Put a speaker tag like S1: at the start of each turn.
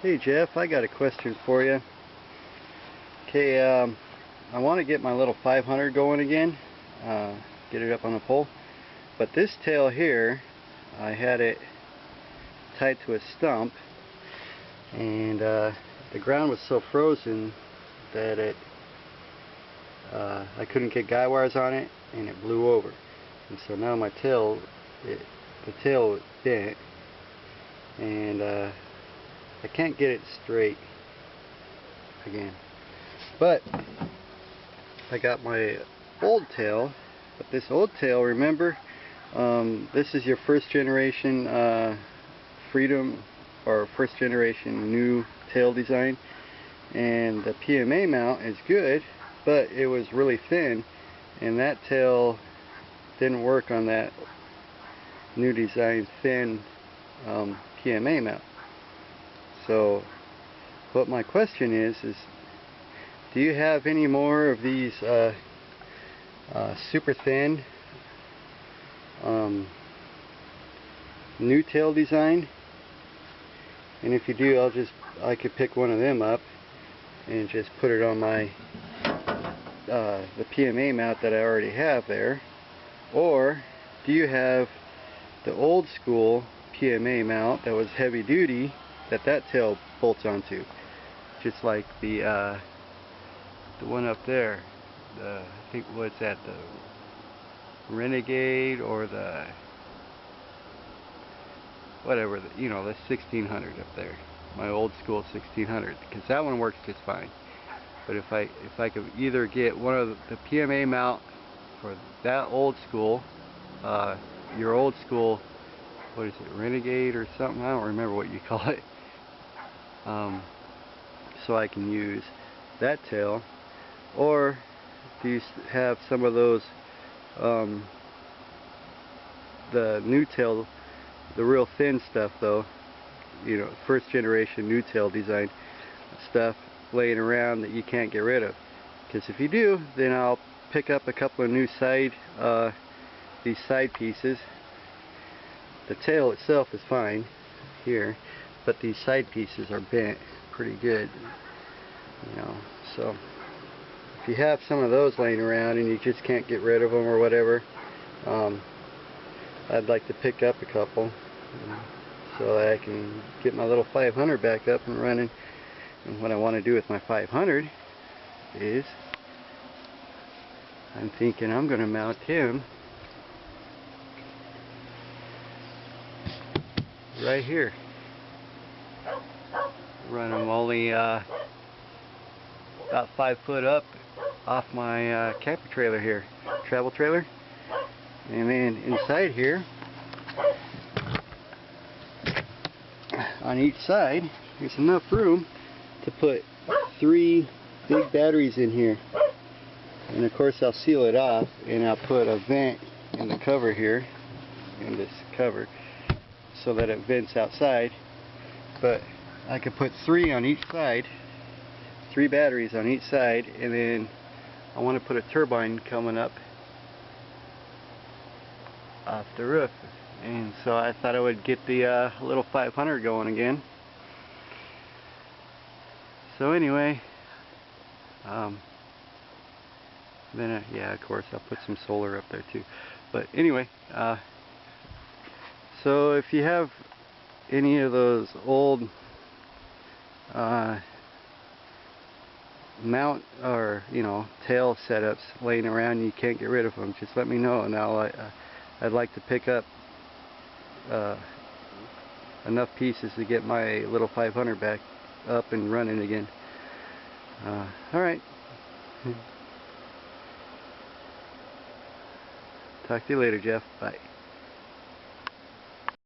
S1: Hey Jeff, I got a question for you. Okay, I want to get my little 500 going again, get it up on the pole. But this tail here, I had it tied to a stump, and the ground was so frozen that I couldn't get guy wires on it, and it blew over. And so now my tail, the tail bent, and I can't get it straight again. But I got my old tail, but this old tail, remember, this is your first generation Freedom, or first generation new tail design, and the PMA mount is good, but it was really thin, and that tail didn't work on that new design thin PMA mount. So what my question is do you have any more of these super thin new tail design? And if you do, I could pick one of them up and just put it on my the PMA mount that I already have there. Or do you have the old school PMA mount that was heavy duty that tail bolts onto, just like the one up there, I think, what's that, the Renegade, or the whatever, you know, the 1600 up there, my old school 1600, because that one works just fine. But if I could either get one of the PMA mount for that old school, your old school, what is it, Renegade or something, I don't remember what you call it, so I can use that tail. Or do you have some of those the new tail, the real thin stuff though, you know, first generation new tail design stuff laying around that you can't get rid of? Because if you do, then I'll pick up a couple of new these side pieces. The tail itself is fine here, but these side pieces are bent pretty good, you know. So if you have some of those laying around and you just can't get rid of them or whatever, I'd like to pick up a couple, so that I can get my little 500 back up and running. And what I want to do with my 500 is, I'm thinking I'm going to mount him right here. Run him only about 5 foot up off my camper trailer here, travel trailer. And then inside here, on each side, there's enough room to put 3 big batteries in here. And of course I'll seal it off, and I'll put a vent in the cover here, in this cover, so that it vents outside. But I could put 3 on each side, 3 batteries on each side, and then I want to put a turbine coming up off the roof. And so I thought I would get the little 500 going again. So anyway, then yeah, of course I'll put some solar up there too. But anyway, so if you have any of those old mount, or you know, tail setups laying around and you can't get rid of them, just let me know, and I'd like to pick up enough pieces to get my little 500 back up and running again. Alright, talk to you later, Jeff. Bye.